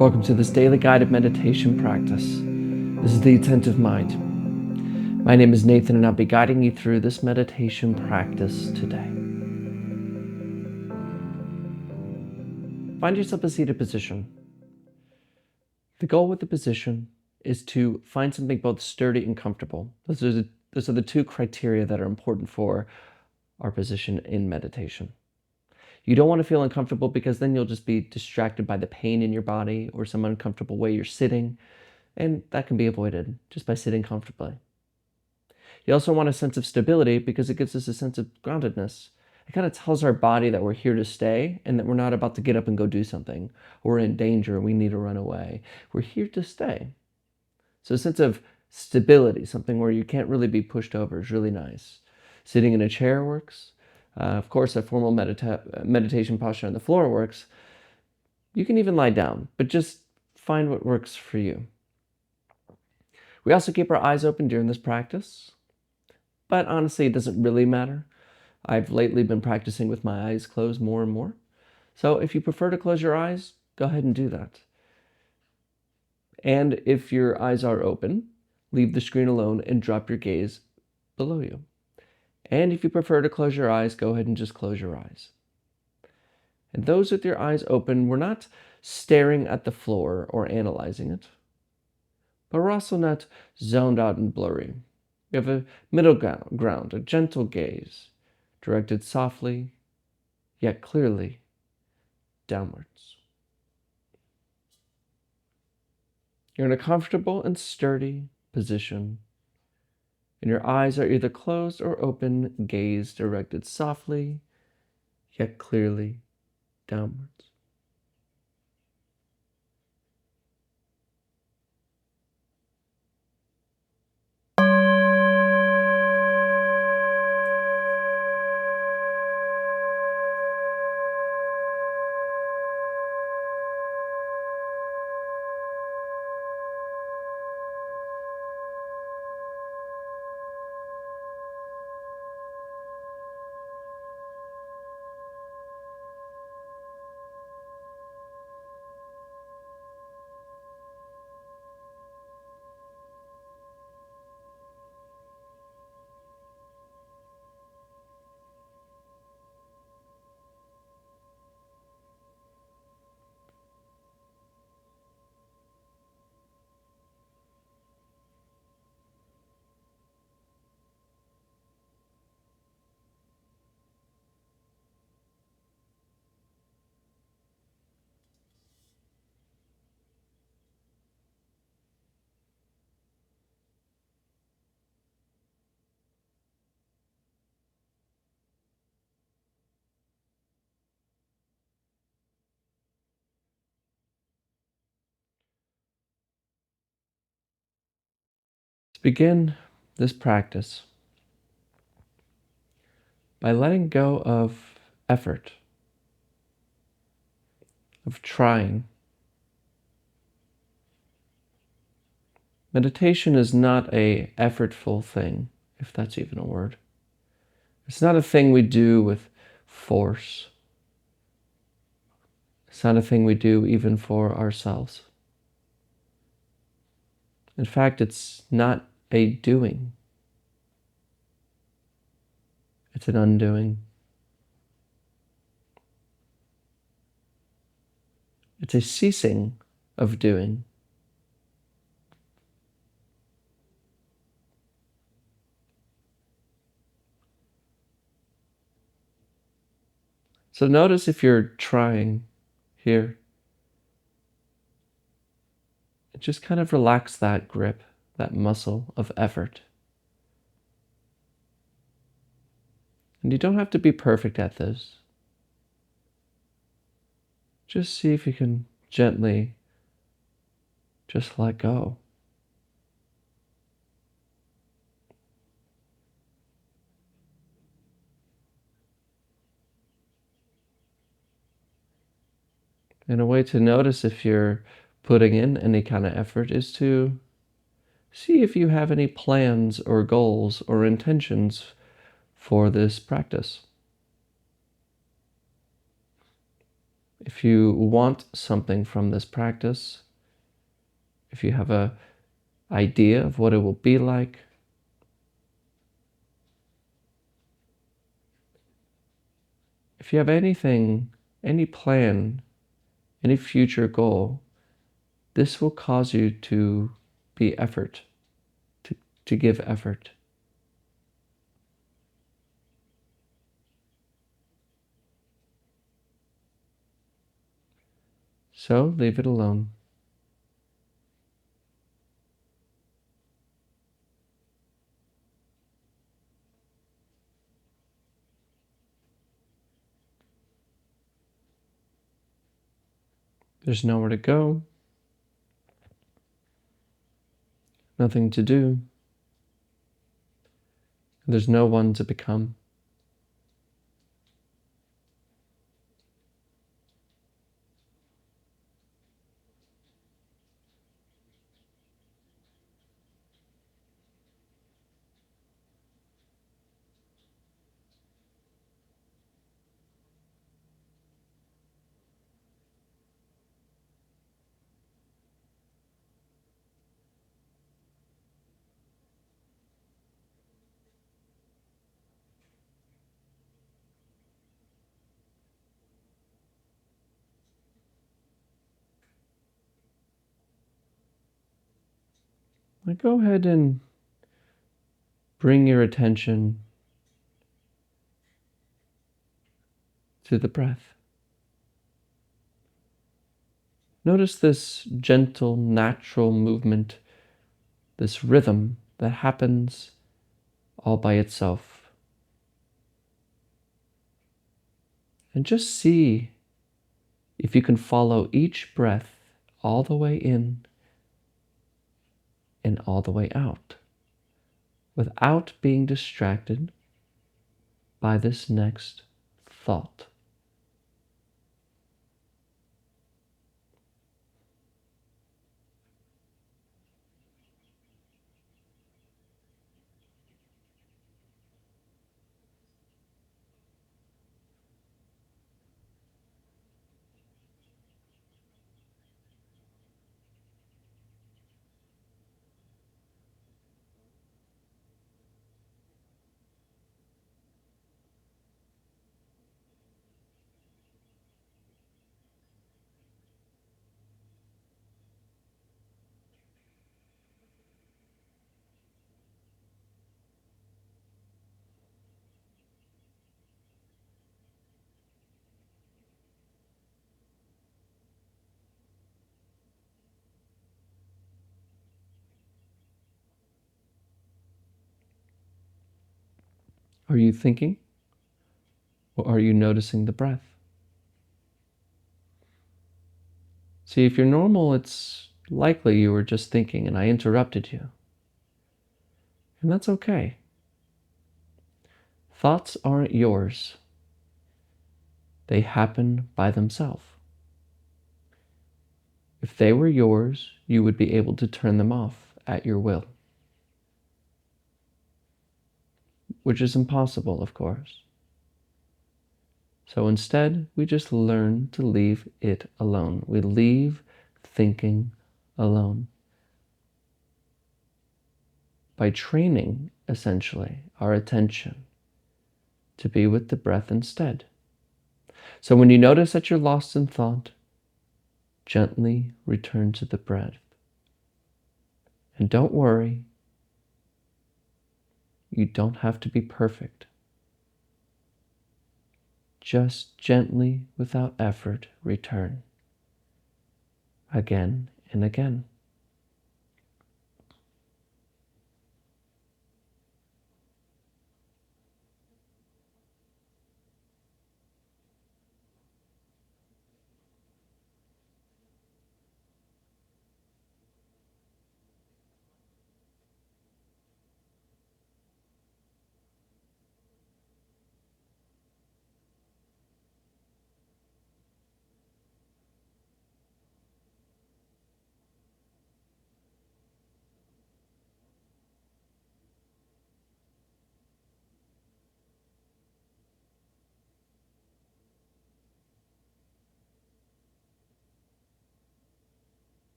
Welcome to this daily guided meditation practice. This is the Attentive Mind. My name is Nathan, and I'll be guiding you through this meditation practice today. Find yourself a seated position. The goal with the position is to find something both sturdy and comfortable. Those are the two criteria that are important for our position in meditation. You don't want to feel uncomfortable because then you'll just be distracted by the pain in your body or some uncomfortable way you're sitting, and that can be avoided just by sitting comfortably. You also want a sense of stability because it gives us a sense of groundedness. It kind of tells our body that we're here to stay and that we're not about to get up and go do something. We're in danger, we need to run away. We're here to stay. So a sense of stability, something where you can't really be pushed over, is really nice. Sitting in a chair works. Of course, a formal meditation posture on the floor works. You can even lie down, but just find what works for you. We also keep our eyes open during this practice, but honestly, it doesn't really matter. I've lately been practicing with my eyes closed more and more. So if you prefer to close your eyes, go ahead and do that. And if your eyes are open, leave the screen alone and drop your gaze below you. And if you prefer to close your eyes, go ahead and just close your eyes. And those with your eyes open, we're not staring at the floor or analyzing it, but we're also not zoned out and blurry. We have a middle ground, a gentle gaze, directed softly, yet clearly, downwards. You're in a comfortable and sturdy position, and your eyes are either closed or open, gaze directed softly, yet clearly, downwards. Let's begin this practice by letting go of effort, of trying. Meditation is not an effortful thing, if that's even a word. It's not a thing we do with force. It's not a thing we do even for ourselves. In fact, it's not a doing. It's an undoing. It's a ceasing of doing. So notice if you're trying here. Just kind of relax that grip, that muscle of effort. And you don't have to be perfect at this. Just see if you can gently just let go. And a way to notice if you're putting in any kind of effort is to see if you have any plans or goals or intentions for this practice. If you want something from this practice, if you have an idea of what it will be like, if you have anything, any plan, any future goal, this will cause you to be effort, to give effort. So leave it alone. There's nowhere to go, nothing to do. There's no one to become. Now go ahead and bring your attention to the breath. Notice this gentle, natural movement, this rhythm that happens all by itself. And just see if you can follow each breath all the way in and all the way out without being distracted by this next thought. Are you thinking, or are you noticing the breath? See, if you're normal, it's likely you were just thinking and I interrupted you. And that's okay. Thoughts aren't yours. They happen by themselves. If they were yours, you would be able to turn them off at your will. Which is impossible, of course. So instead, we just learn to leave it alone. We leave thinking alone. By training, essentially, our attention to be with the breath instead. So when you notice that you're lost in thought, gently return to the breath. And don't worry, you don't have to be perfect. Just gently, without effort, return. Again and again.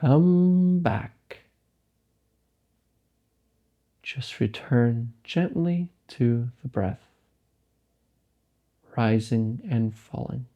Come back. Just return gently to the breath, rising and falling.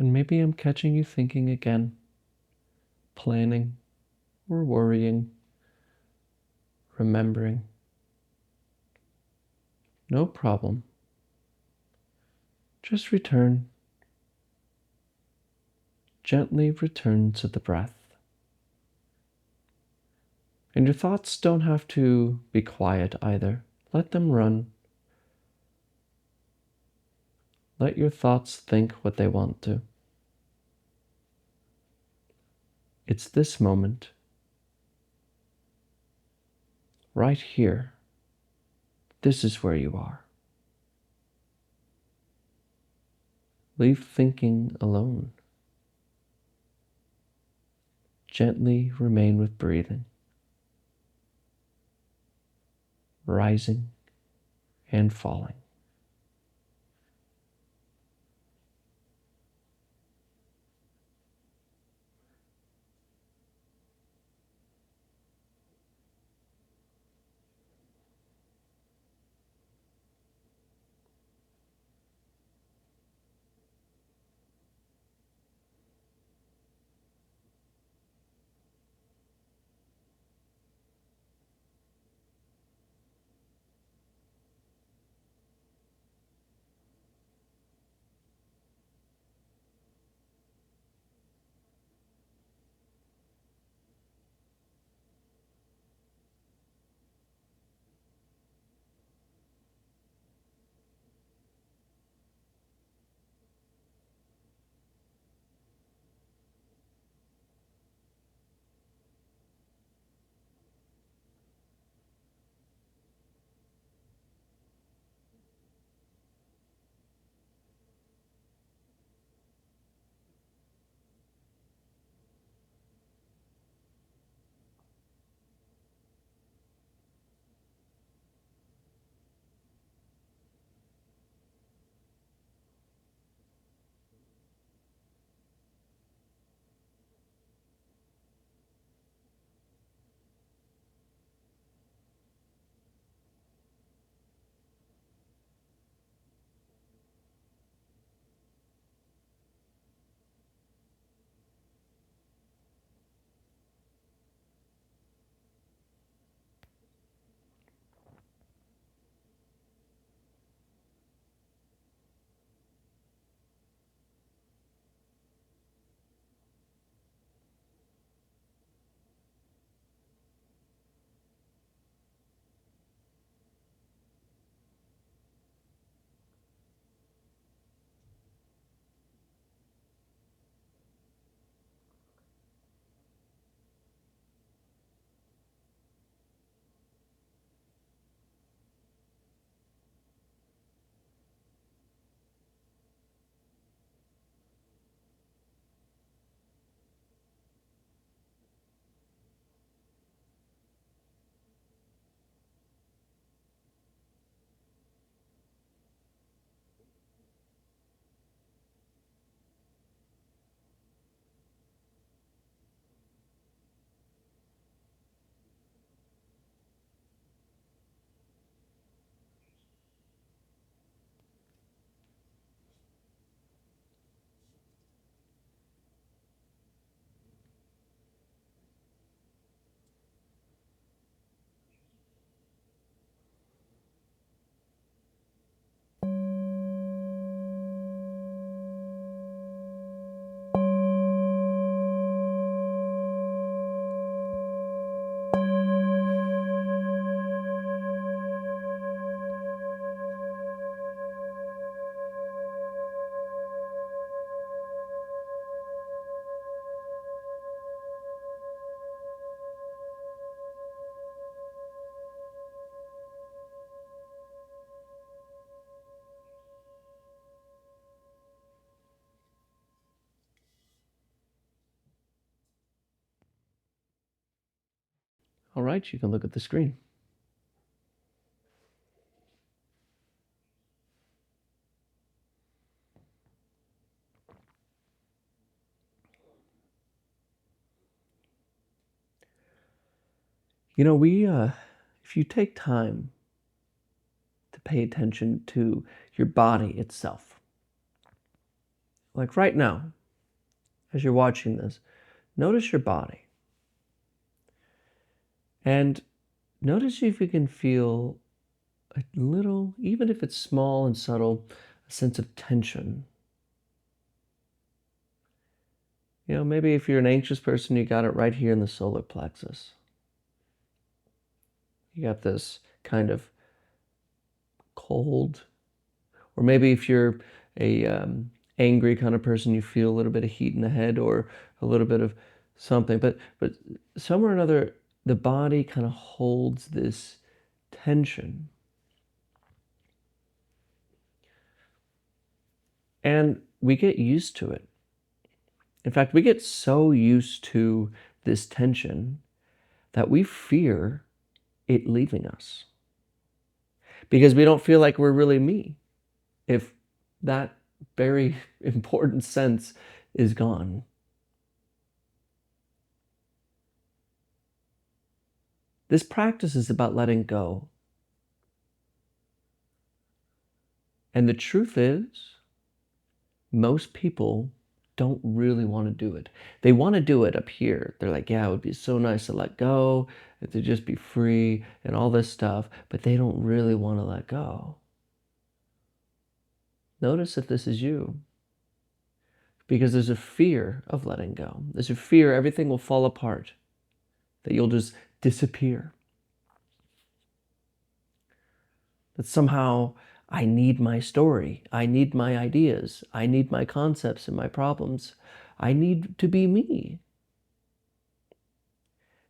And maybe I'm catching you thinking again, planning or worrying, remembering. No problem. Just return. Gently return to the breath. And your thoughts don't have to be quiet either. Let them run. Let your thoughts think what they want to. It's this moment, right here. This is where you are. Leave thinking alone. Gently remain with breathing, rising and falling. All right, you can look at the screen. You know, if you take time to pay attention to your body itself, like right now, as you're watching this, notice your body and notice if you can feel a little, even if it's small and subtle, a sense of tension. You know, maybe if you're an anxious person, you got it right here in the solar plexus. You got this kind of cold, or maybe if you're a angry kind of person, you feel a little bit of heat in the head or a little bit of something. But somewhere or another, the body kind of holds this tension. And we get used to it. In fact, we get so used to this tension that we fear it leaving us because we don't feel like we're really me if that very important sense is gone. This practice is about letting go. And the truth is, most people don't really want to do it. They want to do it up here. They're like, yeah, it would be so nice to let go, to just be free and all this stuff, but they don't really want to let go. Notice if this is you. Because there's a fear of letting go. There's a fear everything will fall apart, that you'll just disappear. That somehow I need my story, I need my ideas, I need my concepts and my problems. I need to be me.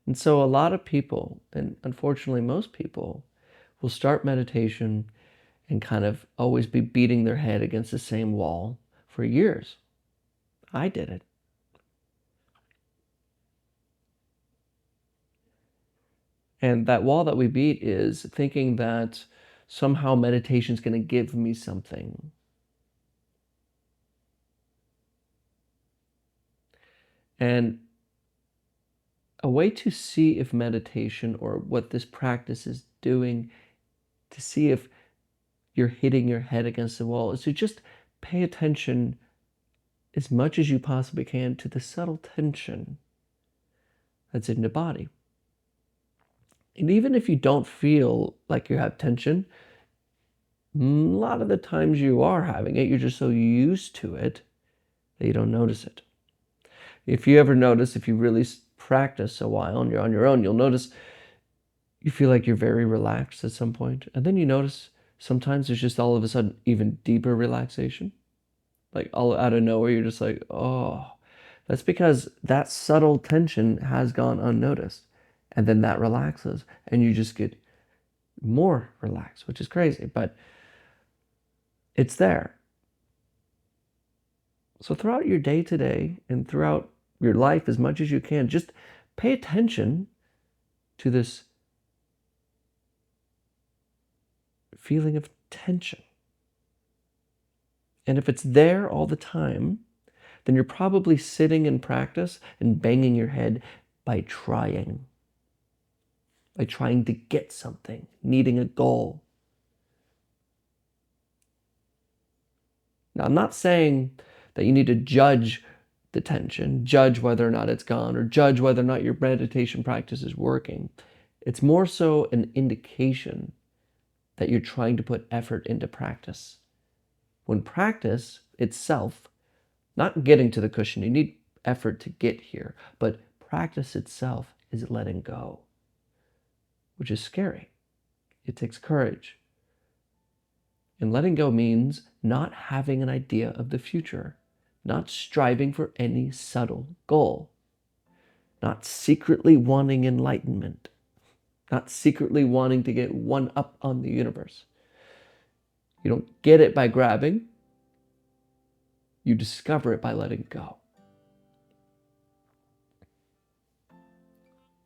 And so a lot of people, and unfortunately most people, will start meditation and kind of always be beating their head against the same wall for years. I did it. And that wall that we beat is thinking that somehow meditation is going to give me something. And a way to see if meditation or what this practice is doing, to see if you're hitting your head against the wall, is to just pay attention as much as you possibly can to the subtle tension that's in the body. And even if you don't feel like you have tension, a lot of the times you are having it, you're just so used to it that you don't notice it. If you ever notice, if you really practice a while and you're on your own, you'll notice you feel like you're very relaxed at some point. And then you notice sometimes there's just all of a sudden even deeper relaxation. Like all out of nowhere, you're just like, oh, that's because that subtle tension has gone unnoticed. And then that relaxes and you just get more relaxed, which is crazy, but it's there. So throughout your day to day and throughout your life as much as you can, just pay attention to this feeling of tension. And if it's there all the time, then you're probably sitting in practice and banging your head by trying to get something, needing a goal. Now, I'm not saying that you need to judge the tension, judge whether or not it's gone, or judge whether or not your meditation practice is working. It's more so an indication that you're trying to put effort into practice. When practice itself, not getting to the cushion, you need effort to get here, but practice itself is letting go, which is scary. It takes courage. And letting go means not having an idea of the future, not striving for any subtle goal, not secretly wanting enlightenment, not secretly wanting to get one up on the universe. You don't get it by grabbing, you discover it by letting go.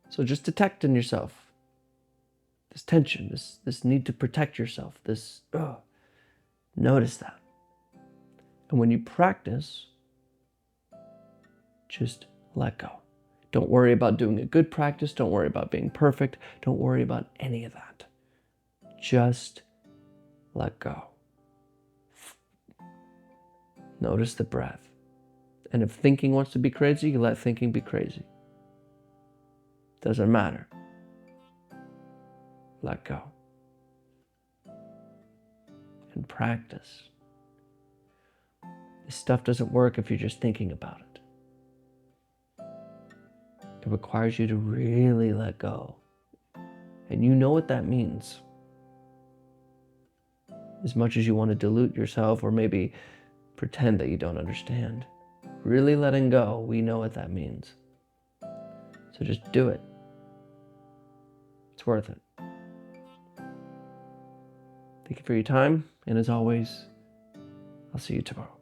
So just detect in yourself this tension, this need to protect yourself, notice that. And when you practice, just let go. Don't worry about doing a good practice. Don't worry about being perfect. Don't worry about any of that. Just let go. Notice the breath. And if thinking wants to be crazy, you let thinking be crazy. Doesn't matter. Let go. And practice. This stuff doesn't work if you're just thinking about it. It requires you to really let go. And you know what that means. As much as you want to dilute yourself or maybe pretend that you don't understand, really letting go, we know what that means. So just do it. It's worth it. Thank you for your time, and as always, I'll see you tomorrow.